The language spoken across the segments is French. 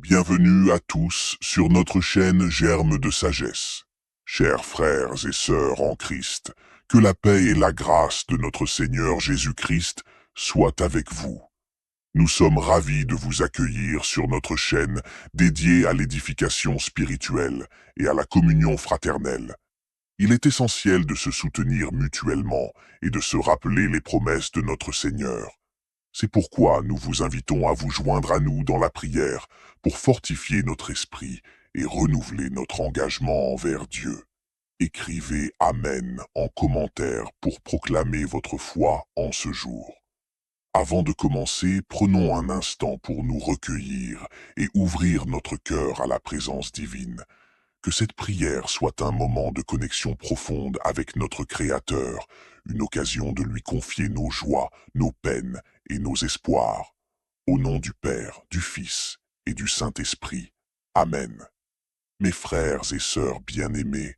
Bienvenue à tous sur notre chaîne Germe de Sagesse. Chers frères et sœurs en Christ, que la paix et la grâce de notre Seigneur Jésus-Christ soient avec vous. Nous sommes ravis de vous accueillir sur notre chaîne dédiée à l'édification spirituelle et à la communion fraternelle. Il est essentiel de se soutenir mutuellement et de se rappeler les promesses de notre Seigneur. C'est pourquoi nous vous invitons à vous joindre à nous dans la prière pour fortifier notre esprit et renouveler notre engagement envers Dieu. Écrivez Amen en commentaire pour proclamer votre foi en ce jour. Avant de commencer, prenons un instant pour nous recueillir et ouvrir notre cœur à la présence divine. Que cette prière soit un moment de connexion profonde avec notre Créateur, une occasion de lui confier nos joies, nos peines et nos espoirs. Au nom du Père, du Fils et du Saint-Esprit. Amen. Mes frères et sœurs bien-aimés,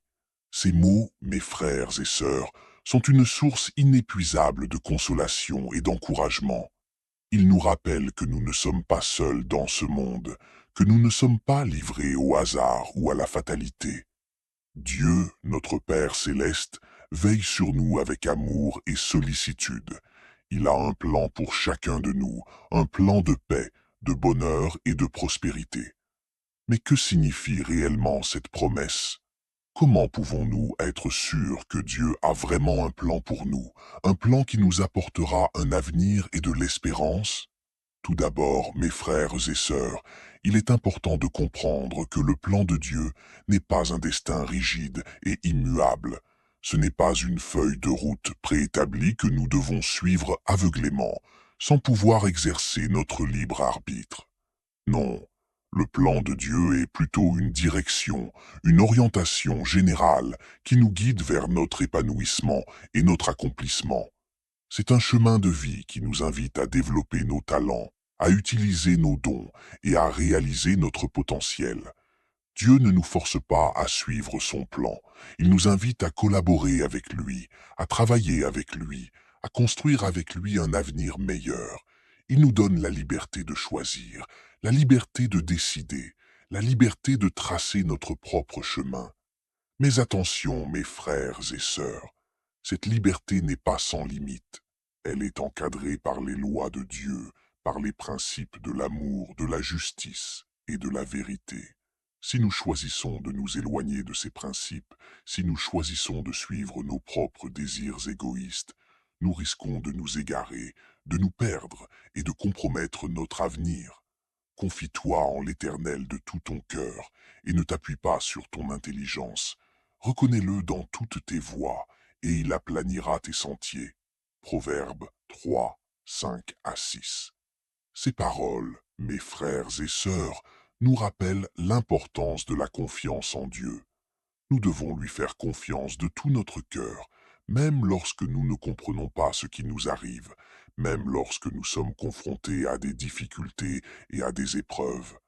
ces mots, mes frères et sœurs, sont une source inépuisable de consolation et d'encouragement. Ils nous rappellent que nous ne sommes pas seuls dans ce monde, que nous ne sommes pas livrés au hasard ou à la fatalité. Dieu, notre Père céleste, veille sur nous avec amour et sollicitude. Il a un plan pour chacun de nous, un plan de paix, de bonheur et de prospérité. Mais que signifie réellement cette promesse? Comment pouvons-nous être sûrs que Dieu a vraiment un plan pour nous, un plan qui nous apportera un avenir et de l'espérance? Tout d'abord, mes frères et sœurs, il est important de comprendre que le plan de Dieu n'est pas un destin rigide et immuable. Ce n'est pas une feuille de route préétablie que nous devons suivre aveuglément, sans pouvoir exercer notre libre arbitre. Non, le plan de Dieu est plutôt une direction, une orientation générale qui nous guide vers notre épanouissement et notre accomplissement. C'est un chemin de vie qui nous invite à développer nos talents, à utiliser nos dons et à réaliser notre potentiel. Dieu ne nous force pas à suivre son plan. Il nous invite à collaborer avec lui, à travailler avec lui, à construire avec lui un avenir meilleur. Il nous donne la liberté de choisir, la liberté de décider, la liberté de tracer notre propre chemin. Mais attention, mes frères et sœurs, cette liberté n'est pas sans limite. Elle est encadrée par les lois de Dieu, par les principes de l'amour, de la justice et de la vérité. Si nous choisissons de nous éloigner de ces principes, si nous choisissons de suivre nos propres désirs égoïstes, nous risquons de nous égarer, de nous perdre et de compromettre notre avenir. Confie-toi en l'Éternel de tout ton cœur et ne t'appuie pas sur ton intelligence. Reconnais-le dans toutes tes voies et il aplanira tes sentiers. Proverbes 3, 5 à 6. Ces paroles, mes frères et sœurs, nous rappellent l'importance de la confiance en Dieu. Nous devons lui faire confiance de tout notre cœur, même lorsque nous ne comprenons pas ce qui nous arrive, même lorsque nous sommes confrontés à des difficultés et à des épreuves.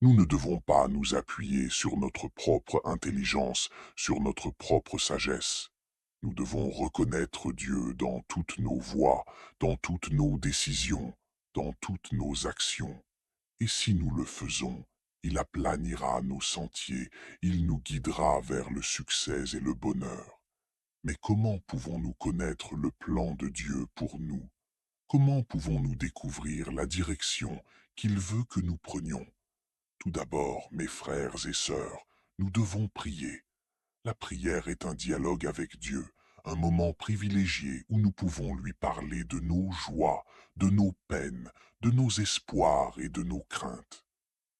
Nous ne devons pas nous appuyer sur notre propre intelligence, sur notre propre sagesse. Nous devons reconnaître Dieu dans toutes nos voies, dans toutes nos décisions, dans toutes nos actions. Et si nous le faisons, il aplanira nos sentiers, il nous guidera vers le succès et le bonheur. Mais comment pouvons-nous connaître le plan de Dieu pour nous? Comment pouvons-nous découvrir la direction qu'il veut que nous prenions? Tout d'abord, mes frères et sœurs, nous devons prier. La prière est un dialogue avec Dieu, un moment privilégié où nous pouvons lui parler de nos joies, de nos peines, de nos espoirs et de nos craintes.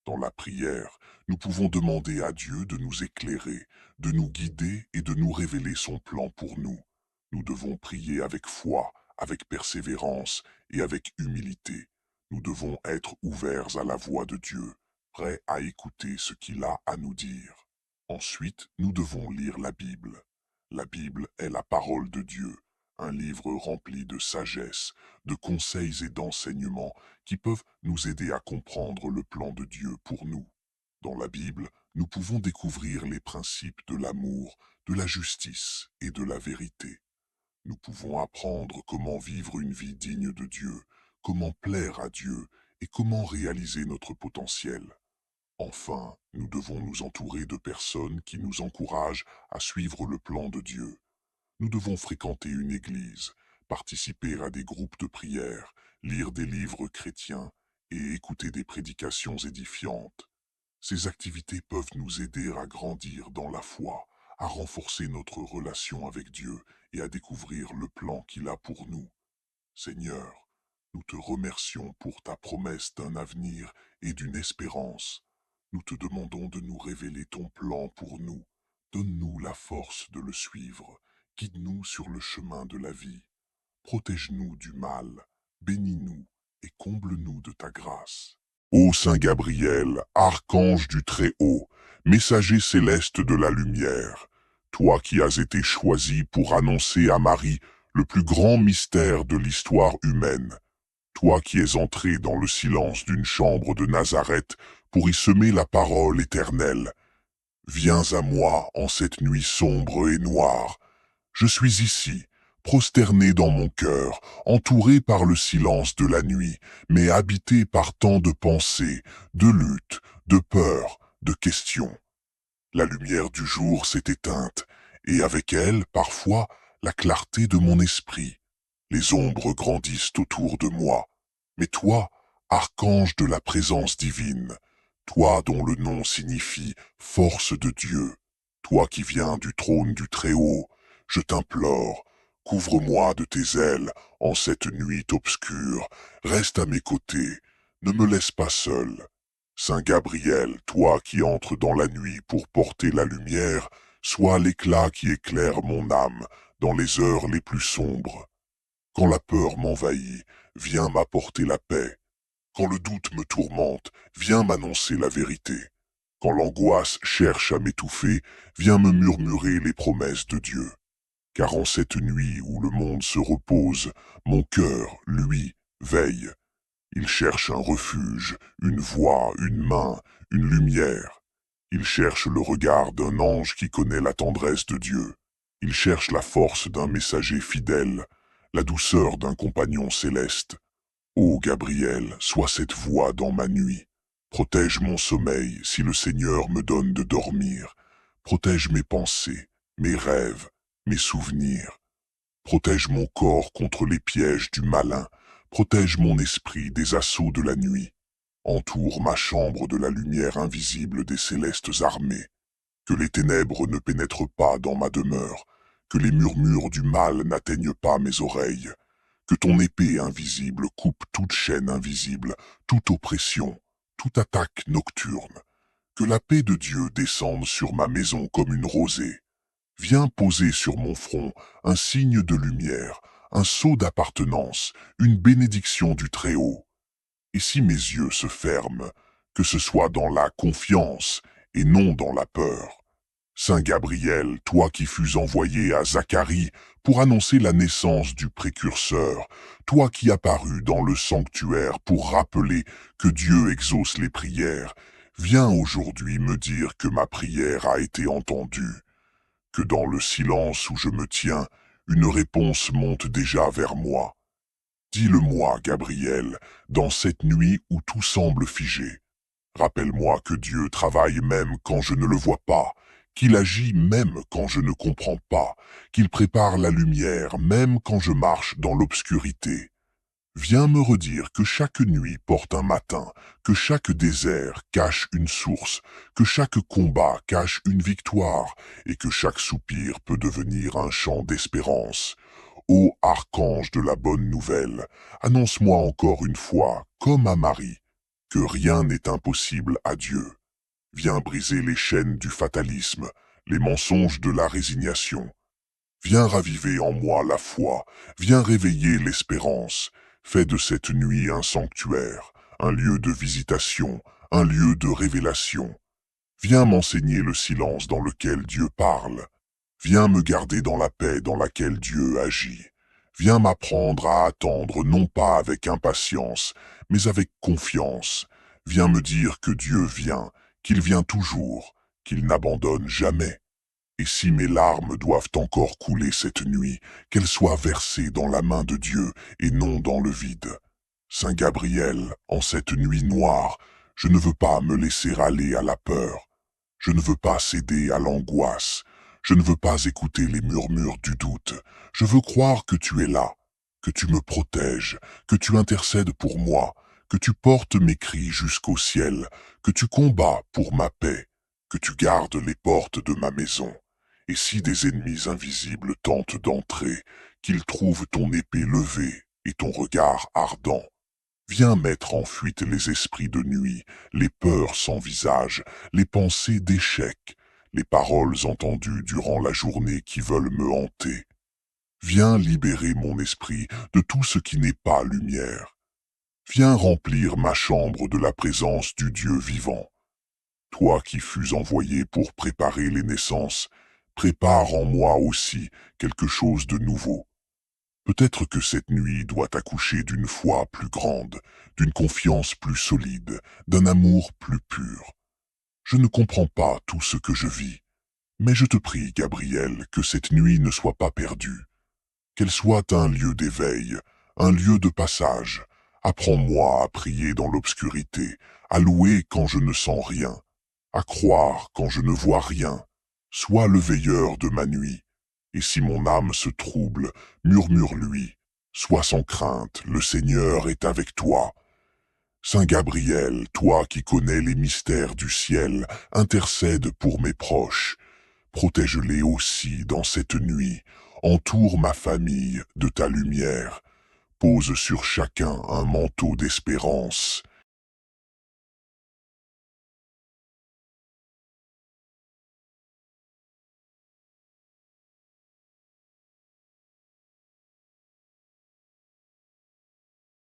Dans la prière, nous pouvons demander à Dieu de nous éclairer, de nous guider et de nous révéler son plan pour nous. Nous devons prier avec foi, avec persévérance et avec humilité. Nous devons être ouverts à la voix de Dieu, prêts à écouter ce qu'il a à nous dire. Ensuite, nous devons lire la Bible. La Bible est la parole de Dieu, un livre rempli de sagesse, de conseils et d'enseignements qui peuvent nous aider à comprendre le plan de Dieu pour nous. Dans la Bible, nous pouvons découvrir les principes de l'amour, de la justice et de la vérité. Nous pouvons apprendre comment vivre une vie digne de Dieu, comment plaire à Dieu et comment réaliser notre potentiel. Enfin, nous devons nous entourer de personnes qui nous encouragent à suivre le plan de Dieu. Nous devons fréquenter une église, participer à des groupes de prière, lire des livres chrétiens et écouter des prédications édifiantes. Ces activités peuvent nous aider à grandir dans la foi, à renforcer notre relation avec Dieu et à découvrir le plan qu'il a pour nous. Seigneur, nous te remercions pour ta promesse d'un avenir et d'une espérance. Nous te demandons de nous révéler ton plan pour nous. Donne-nous la force de le suivre. Guide-nous sur le chemin de la vie. Protège-nous du mal. Bénis-nous et comble-nous de ta grâce. Ô Saint Gabriel, archange du Très-Haut, messager céleste de la lumière, toi qui as été choisi pour annoncer à Marie le plus grand mystère de l'histoire humaine, toi qui es entré dans le silence d'une chambre de Nazareth pour y semer la parole éternelle, viens à moi en cette nuit sombre et noire. Je suis ici, prosterné dans mon cœur, entouré par le silence de la nuit, mais habité par tant de pensées, de luttes, de peurs, de questions. La lumière du jour s'est éteinte, et avec elle, parfois, la clarté de mon esprit. Les ombres grandissent autour de moi. Mais toi, archange de la présence divine, toi dont le nom signifie force de Dieu, toi qui viens du trône du Très-Haut, je t'implore, couvre-moi de tes ailes en cette nuit obscure, reste à mes côtés, ne me laisse pas seul. Saint Gabriel, toi qui entres dans la nuit pour porter la lumière, sois l'éclat qui éclaire mon âme dans les heures les plus sombres. Quand la peur m'envahit, viens m'apporter la paix. Quand le doute me tourmente, viens m'annoncer la vérité. Quand l'angoisse cherche à m'étouffer, viens me murmurer les promesses de Dieu. Car en cette nuit où le monde se repose, mon cœur, lui, veille. Il cherche un refuge, une voix, une main, une lumière. Il cherche le regard d'un ange qui connaît la tendresse de Dieu. Il cherche la force d'un messager fidèle, la douceur d'un compagnon céleste. Ô Gabriel, sois cette voix dans ma nuit. Protège mon sommeil si le Seigneur me donne de dormir. Protège mes pensées, mes rêves, mes souvenirs. Protège mon corps contre les pièges du malin. Protège mon esprit des assauts de la nuit. Entoure ma chambre de la lumière invisible des célestes armées. Que les ténèbres ne pénètrent pas dans ma demeure. Que les murmures du mal n'atteignent pas mes oreilles. Que ton épée invisible coupe toute chaîne invisible, toute oppression, toute attaque nocturne. Que la paix de Dieu descende sur ma maison comme une rosée. Viens poser sur mon front un signe de lumière, un sceau d'appartenance, une bénédiction du Très-Haut. Et si mes yeux se ferment, que ce soit dans la confiance et non dans la peur. Saint Gabriel, toi qui fus envoyé à Zacharie pour annoncer la naissance du précurseur, toi qui apparus dans le sanctuaire pour rappeler que Dieu exauce les prières, viens aujourd'hui me dire que ma prière a été entendue, que dans le silence où je me tiens, une réponse monte déjà vers moi. Dis-le-moi, Gabriel, dans cette nuit où tout semble figé. Rappelle-moi que Dieu travaille même quand je ne le vois pas, qu'il agit même quand je ne comprends pas, qu'il prépare la lumière même quand je marche dans l'obscurité. Viens me redire que chaque nuit porte un matin, que chaque désert cache une source, que chaque combat cache une victoire, et que chaque soupir peut devenir un chant d'espérance. Ô archange de la bonne nouvelle, annonce-moi encore une fois, comme à Marie, que rien n'est impossible à Dieu. Viens briser les chaînes du fatalisme, les mensonges de la résignation. Viens raviver en moi la foi, viens réveiller l'espérance. Fais de cette nuit un sanctuaire, un lieu de visitation, un lieu de révélation. Viens m'enseigner le silence dans lequel Dieu parle. Viens me garder dans la paix dans laquelle Dieu agit. Viens m'apprendre à attendre non pas avec impatience, mais avec confiance. Viens me dire que Dieu vient, qu'il vient toujours, qu'il n'abandonne jamais. Et si mes larmes doivent encore couler cette nuit, qu'elles soient versées dans la main de Dieu et non dans le vide. Saint Gabriel, en cette nuit noire, Je ne veux pas me laisser aller à la peur. Je ne veux pas céder à l'angoisse. Je ne veux pas écouter les murmures du doute. Je veux croire que tu es là, que tu me protèges, que tu intercèdes pour moi, que tu portes mes cris jusqu'au ciel, que tu combats pour ma paix, que tu gardes les portes de ma maison. Et si des ennemis invisibles tentent d'entrer, qu'ils trouvent ton épée levée et ton regard ardent. Viens mettre en fuite les esprits de nuit, les peurs sans visage, les pensées d'échec, les paroles entendues durant la journée qui veulent me hanter. Viens libérer mon esprit de tout ce qui n'est pas lumière. Viens remplir ma chambre de la présence du Dieu vivant. Toi qui fus envoyé pour préparer les naissances, prépare en moi aussi quelque chose de nouveau. Peut-être que cette nuit doit accoucher d'une foi plus grande, d'une confiance plus solide, d'un amour plus pur. Je ne comprends pas tout ce que je vis, mais je te prie, Gabriel, que cette nuit ne soit pas perdue, qu'elle soit un lieu d'éveil, un lieu de passage. Apprends-moi à prier dans l'obscurité, à louer quand je ne sens rien, à croire quand je ne vois rien. Sois le veilleur de ma nuit. Et si mon âme se trouble, murmure-lui. Sois sans crainte, le Seigneur est avec toi. Saint Gabriel, toi qui connais les mystères du ciel, intercède pour mes proches. Protège-les aussi dans cette nuit. Entoure ma famille de ta lumière. Pose sur chacun un manteau d'espérance.